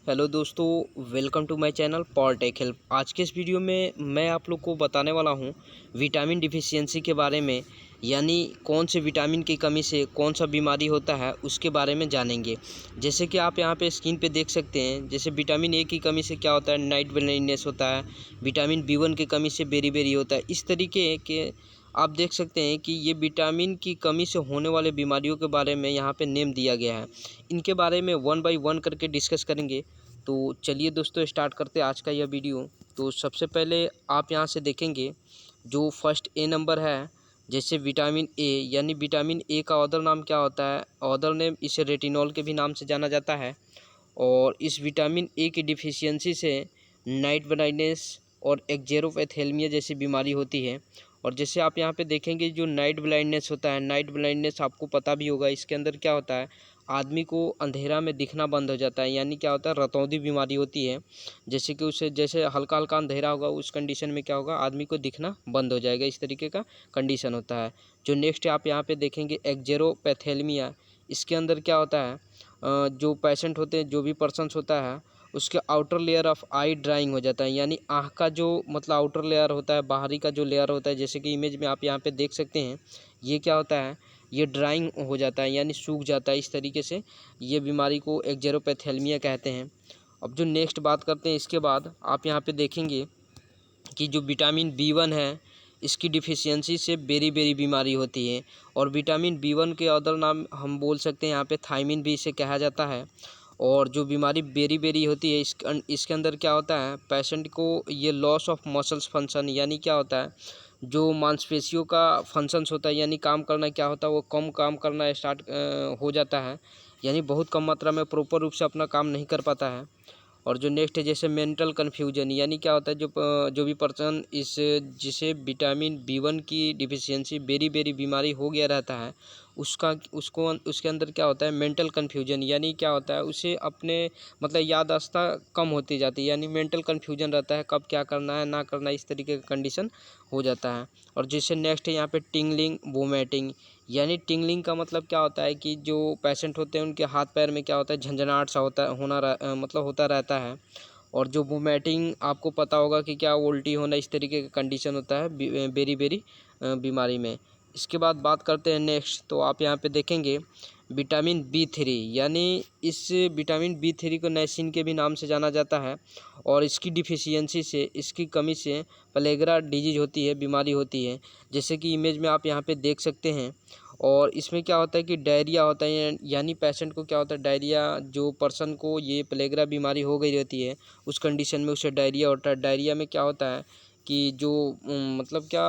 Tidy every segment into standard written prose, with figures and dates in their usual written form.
Hello दोस्तों, welcome to my channel Polytech help. आज के इस वीडियो में मैं आप लोग को बताने वाला हूं विटामिन डिफिशियंसी के बारे में, यानी कौन से विटामिन की कमी से कौन सा बीमारी होता है उसके बारे में जानेंगे। जैसे कि आप यहां पे स्क्रीन पे देख सकते हैं, जैसे विटामिन ए की कमी से क्या होता है, नाइट ब्लाइंडनेस होता है। विटामिन B1 की कमी से बेरी-बेरी होता है। इस तरीके के आप देख सकते हैं कि ये विटामिन की कमी से होने वाले बीमारियों के बारे में यहाँ पे नेम दिया गया है। इनके बारे में वन बाय वन करके डिस्कस करेंगे। तो चलिए दोस्तों, स्टार्ट करते हैं आज का यह वीडियो। तो सबसे पहले आप यहाँ से देखेंगे जो फर्स्ट ए नंबर है, जैसे विटामिन ए, यानी विटामिन ए का अदर नाम क्या होता है, अदर नेम इसे रेटिनॉल के भी नाम से जाना जाता है। और इस विटामिन ए की डिफिशियंसी से नाइट ब्लाइंडनेस और एक्जेरोपैथेल्मिया जैसी बीमारी होती है। और जैसे आप यहाँ पे देखेंगे जो नाइट ब्लाइंडनेस होता है, नाइट ब्लाइंडनेस आपको पता भी होगा, इसके अंदर क्या होता है, आदमी को अंधेरा में दिखना बंद हो जाता है, यानी क्या होता है, रतौंधी बीमारी होती है। जैसे कि उसे जैसे हल्का हल्का अंधेरा होगा, उस कंडीशन में क्या होगा, आदमी को दिखना बंद हो जाएगा, इस तरीके का कंडीशन होता है। जो नेक्स्ट आप यहाँ पे देखेंगे एक्जेरोपैथेल्मिया, इसके अंदर क्या होता है, जो पेशेंट होते हैं, जो भी पर्सन्स होता है, उसके outer layer of I drawing हो जाता है, यानी आँख का जो मतलब आउटर लेयर होता है, बाहरी का जो लेयर होता है, जैसे कि इमेज में आप यहाँ पे देख सकते हैं, ये क्या होता है, ये ड्राइंग हो जाता है, यानी सूख जाता है। इस तरीके से ये बीमारी को एक्जेरोपैथेल्मिया कहते हैं। अब जो नेक्स्ट बात करते हैं, इसके बाद आप यहाँ पे देखेंगे कि जो विटामिन B1 है, इसकी डिफिशियंसी से बेरी-बेरी बीमारी होती है। और विटामिन B1 के अदर नाम हम बोल सकते हैं यहाँ पे थायमिन भी इसे कहा जाता है। और जो बीमारी बेरी-बेरी होती है, इसके अंदर क्या होता है, पेशेंट को ये लॉस ऑफ मसल्स फंक्शन, यानी क्या होता है, जो मांसपेशियों का फंक्शंस होता है, यानी काम करना क्या होता है, वो कम काम करना स्टार्ट हो जाता है, यानी बहुत कम मात्रा में प्रॉपर रूप से अपना काम नहीं कर पाता है। और जो नेक्स्ट है, जैसे मेंटल कन्फ्यूजन, यानी क्या होता है, जो भी पर्सन इस जिसे विटामिन B1 की डिफिशियंसी बेरी-बेरी बीमारी हो गया रहता है, उसके अंदर क्या होता है, मेंटल कन्फ्यूजन, यानी क्या होता है, उसे अपने मतलब याददाश्त कम होती जाती है, यानी मेंटल कन्फ्यूजन रहता है, कब क्या करना है ना करना, इस तरीके का कंडीशन हो जाता है। और जैसे नेक्स्ट है यहाँ पे टिंगलिंग वोमिटिंग, यानी टिंगलिंग का मतलब क्या होता है कि जो पेशेंट होते हैं उनके हाथ पैर में क्या होता है, झंझनाहट सा मतलब होता रहता है। और जो वोमिटिंग आपको पता होगा कि क्या उल्टी होना, इस तरीके का कंडीशन होता है बेरी बेरी बीमारी में। इसके बाद बात करते हैं नेक्स्ट, तो आप यहाँ पे देखेंगे विटामिन B3, यानी इस विटामिन B3 को नाइसिन के भी नाम से जाना जाता है। और इसकी डिफिशियंसी से, इसकी कमी से प्लेगरा डिजीज होती है, बीमारी होती है, जैसे कि इमेज में आप यहाँ पे देख सकते हैं। और इसमें क्या होता है कि डायरिया होता है, यानी पेशेंट को क्या होता है, डायरिया, जो पर्सन को ये प्लेगरा बीमारी हो गई रहती है, उस कंडीशन में उसे डायरिया होता है। डायरिया में क्या होता है कि जो मतलब क्या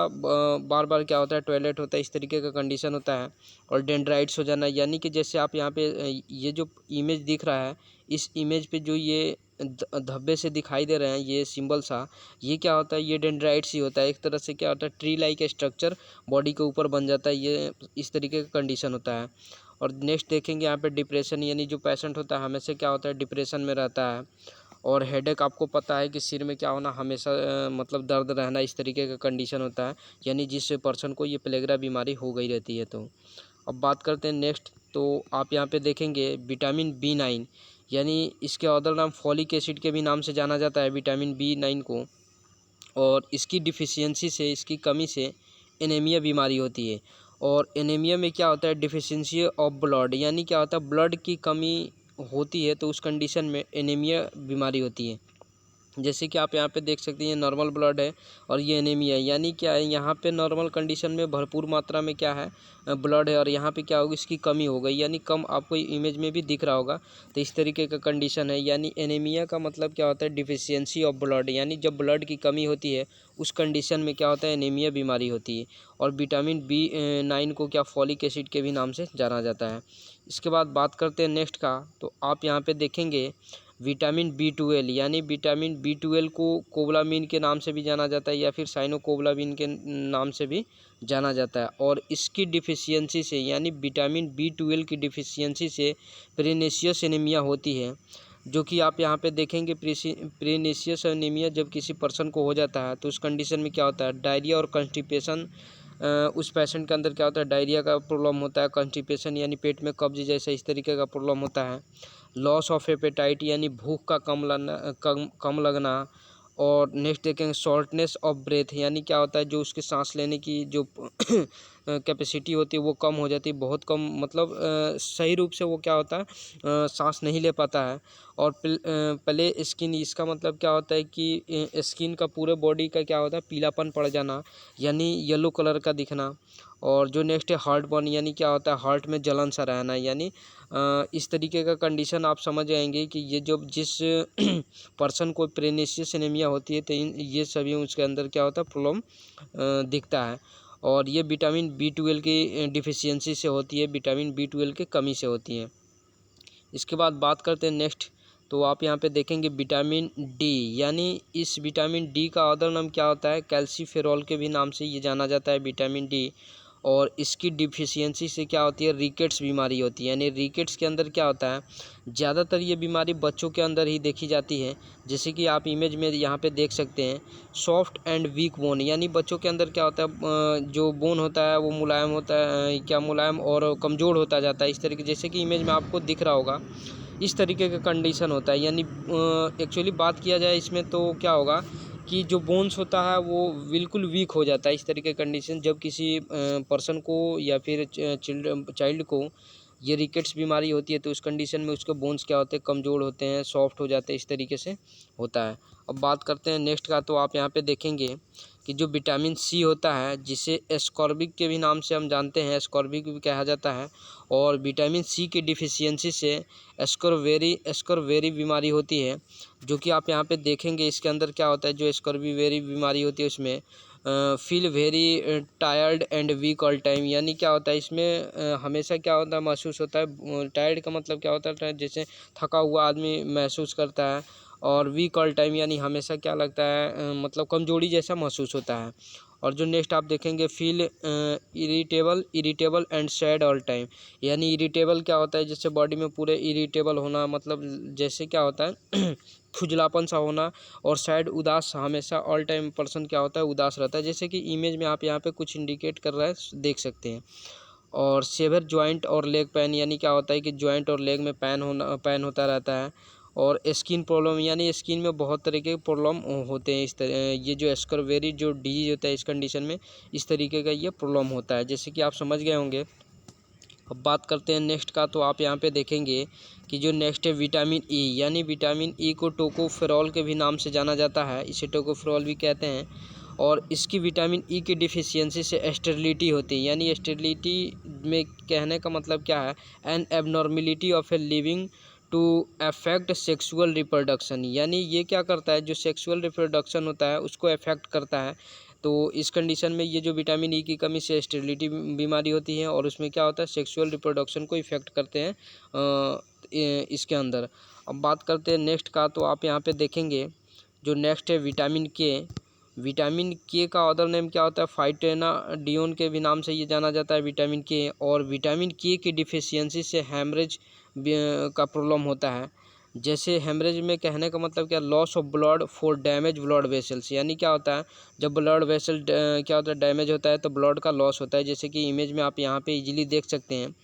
बार बार क्या होता है, टॉयलेट होता है, इस तरीके का कंडीशन होता है। और डेंड्राइट्स हो जाना, यानी कि जैसे आप यहाँ पे ये जो इमेज दिख रहा है, इस इमेज पे जो ये धब्बे से दिखाई दे रहे हैं, ये सिंबल सा, ये क्या होता है, ये डेंड्राइट्स ही होता है। एक तरह से क्या होता है, ट्री लाइक स्ट्रक्चर बॉडी के ऊपर बन जाता है, ये इस तरीके का कंडीशन होता है। और नेक्स्ट देखेंगे यहाँ पे डिप्रेशन, यानी जो पेशेंट होता है हमेशा क्या होता है, डिप्रेशन में रहता है। और हेडेक, आपको पता है कि सिर में क्या होना, हमेशा मतलब दर्द रहना, इस तरीके का कंडीशन होता है, यानी जिस पर्सन को ये प्लेगरा बीमारी हो गई रहती है। तो अब बात करते हैं नेक्स्ट, तो आप यहाँ पे देखेंगे विटामिन B9, यानी इसके अदर नाम फॉलिक एसिड के भी नाम से जाना जाता है विटामिन B9 को। और इसकी डिफिशियंसी से, इसकी कमी से एनीमिया बीमारी होती है। और एनीमिया में क्या होता है, डिफिशियंसी ऑफ ब्लड, यानी क्या होता है, ब्लड की कमी होती है, तो उस कंडीशन में एनीमिया बीमारी होती है। जैसे कि आप यहाँ पे देख सकते हैं, ये नॉर्मल ब्लड है और ये एनीमिया है, यानी क्या है, यहाँ पे नॉर्मल कंडीशन में भरपूर मात्रा में क्या है, ब्लड है, और यहाँ पे क्या होगी, इसकी कमी हो गई, यानी कम, आपको इमेज में भी दिख रहा होगा। तो इस तरीके का कंडीशन है, यानी एनीमिया का मतलब क्या होता है, डिफिशियंसी ऑफ ब्लड, यानी जब ब्लड की कमी होती है, उस कंडीशन में क्या होता है, एनीमिया बीमारी होती है। और विटामिन B9 को क्या फॉलिक एसिड के भी नाम से जाना जाता है। इसके बाद बात करते हैं नेक्स्ट का, तो आप यहाँ पे देखेंगे विटामिन B12, यानी विटामिन B12 को कोबलामिन के नाम से भी जाना जाता है, या फिर साइनोकोबलामिन के नाम से भी जाना जाता है। और इसकी डिफिशियंसी से, यानी विटामिन B12 की डिफिशियंसी से प्रेनिशियस एनीमिया होती है, जो कि आप यहाँ पे देखेंगे प्रेनिशियस एनीमिया जब किसी पर्सन को हो जाता है, तो उस कंडीशन में क्या होता है, डायरिया और कंस्टिपेशन उस पेशेंट के अंदर क्या होता है, डायरिया का प्रॉब्लम होता है, कॉन्स्टिपेशन यानी पेट में कब्ज जैसा इस तरीके का प्रॉब्लम होता है, लॉस ऑफ एपेटाइट यानी भूख का कम लगना, और नेक्स्ट देखेंगे शॉर्टनेस ऑफ ब्रेथ यानी क्या होता है, जो उसके सांस लेने की जो कैपेसिटी होती है वो कम हो जाती है, बहुत कम, मतलब सही रूप से वो क्या होता है, सांस नहीं ले पाता है। और प्ले स्किन, इसका मतलब क्या होता है कि स्किन का पूरे बॉडी का क्या होता है, पीलापन पड़ जाना यानी येलो कलर का दिखना। और जो नेक्स्ट है हार्ट बर्न यानी क्या होता है, हार्ट में जलन सा रहना, यानी इस तरीके का कंडीशन आप समझ जाएंगे कि ये जो जिस पर्सन को प्रेग्नेंसी एनीमिया होती है तो ये सभी उसके अंदर क्या होता है, प्रॉब्लम दिखता है। और ये विटामिन B12 की डिफिशियंसी से होती है, विटामिन B12 की कमी से होती है। इसके बाद बात करते हैं नेक्स्ट, तो आप यहाँ पे देखेंगे विटामिन डी, यानी इस विटामिन डी का अदर नाम क्या होता है, कैल्सीफेरॉल के भी नाम से ये जाना जाता है विटामिन डी। और इसकी डिफिशियंसी से क्या होती है, रिकेट्स बीमारी होती है, यानी रिकेट्स के अंदर क्या होता है, ज़्यादातर ये बीमारी बच्चों के अंदर ही देखी जाती है। जैसे कि आप इमेज में यहाँ पे देख सकते हैं, सॉफ्ट एंड वीक बोन, यानी बच्चों के अंदर क्या होता है, जो बोन होता है वो मुलायम होता है, क्या मुलायम और कमज़ोर होता जाता है, इस तरीके जैसे कि इमेज में आपको दिख रहा होगा, इस तरीके का कंडीशन होता है। यानी एक्चुअली बात किया जाए इसमें तो क्या होगा कि जो बोन्स होता है वो बिल्कुल वीक हो जाता है, इस तरीके का कंडीशन जब किसी पर्सन को या फिर चाइल्ड को ये रिकेट्स बीमारी होती है तो उस कंडीशन में उसके बोन्स क्या होते हैं, कमज़ोर होते हैं, सॉफ्ट हो जाते हैं, इस तरीके से होता है। अब बात करते हैं नेक्स्ट का, तो आप यहाँ पे देखेंगे कि जो विटामिन सी होता है, जिसे एस्कॉर्बिक के भी नाम से हम जानते हैं, एस्कॉर्बिक भी कहा जाता है, और विटामिन सी की डिफिशियंसी से एस्कॉर्वेरी बीमारी होती है, जो कि आप यहाँ पे देखेंगे इसके अंदर क्या होता है, जो एस्कॉर्वेरी बीमारी होती है उसमें feel very tired and weak all time, यानी क्या होता है इसमें हमेशा क्या होता है, महसूस होता है, टायर्ड का मतलब क्या होता है, जैसे थका हुआ आदमी महसूस करता है, और वीक ऑल टाइम यानी हमेशा क्या लगता है, मतलब कमजोरी जैसा महसूस होता है। और जो नेक्स्ट आप देखेंगे feel irritable and sad all time, यानी इरिटेबल क्या होता है, जैसे बॉडी में पूरे इरिटेबल होना, मतलब जैसे क्या होता है खुजलापन सा होना, और सैड उदास, हमेशा ऑल टाइम पर्सन क्या होता है, उदास रहता है, जैसे कि इमेज में आप यहाँ पे कुछ इंडिकेट कर रहा है, देख सकते हैं। और सेवर जॉइंट और लेग पेन, यानी क्या होता है कि जॉइंट और लेग में पेन होता रहता है। और स्किन प्रॉब्लम, यानी स्किन में बहुत तरीके के प्रॉब्लम होते हैं, इस तरह ये जो एस्कर्वेरी जो डिजीज होता है इस कंडीशन में इस तरीके का ये प्रॉब्लम होता है, जैसे कि आप समझ गए होंगे। अब बात करते हैं नेक्स्ट का, तो आप यहाँ पे देखेंगे कि जो नेक्स्ट है विटामिन ई, यानी विटामिन ई को टोकोफेरॉल के भी नाम से जाना जाता है, इसे टोकोफेरॉल भी कहते हैं। और इसकी विटामिन ई की डिफिशियंसी से स्टेरिलिटी होती है, यानी स्टेरिलिटी में कहने का मतलब क्या है, an abnormality of a living to affect sexual reproduction, यानी ये क्या करता है, जो सेक्सुअल रिप्रोडक्शन होता है उसको अफेक्ट करता है। तो इस कंडीशन में ये जो विटामिन ई की कमी से स्टेरिलिटी बीमारी होती है, और उसमें क्या होता है, सेक्सुअल रिप्रोडक्शन को इफेक्ट करते हैं इसके अंदर। अब बात करते हैं नेक्स्ट का, तो आप यहाँ पे देखेंगे जो नेक्स्ट है विटामिन के का अदर नेम क्या होता है, फाइटेनाडियोन के भी नाम से ये जाना जाता है विटामिन के। और विटामिन के की डिफिशियंसी से हैमरेज का प्रॉब्लम होता है, जैसे हेमरेज में कहने का मतलब क्या, loss of blood for damage blood vessels, यानी क्या होता है, जब ब्लड वेसल क्या होता है, डैमेज होता है तो ब्लड का लॉस होता है, जैसे कि इमेज में आप यहाँ पे इजीली देख सकते हैं।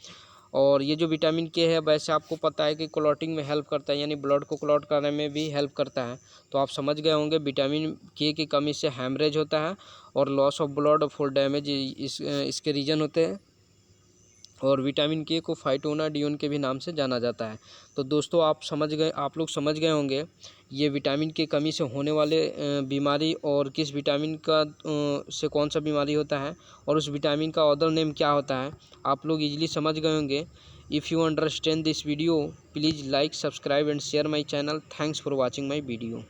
और ये जो विटामिन के है, वैसे आपको पता है कि क्लॉटिंग में हेल्प करता है, यानी ब्लड को क्लॉट करने में भी हेल्प करता है। तो आप समझ गए होंगे विटामिन के की कमी से हैमरेज होता है, और loss of blood for damage इसके रीजन होते हैं। और विटामिन के को फाइटोनाडियोन के भी नाम से जाना जाता है। तो दोस्तों आप लोग समझ गए होंगे ये विटामिन की कमी से होने वाले बीमारी, और किस विटामिन का से कौन सा बीमारी होता है, और उस विटामिन का अदर नेम क्या होता है, आप लोग इजीली समझ गए होंगे। If you understand this video, please like, subscribe and share my channel. Thanks for watching my video.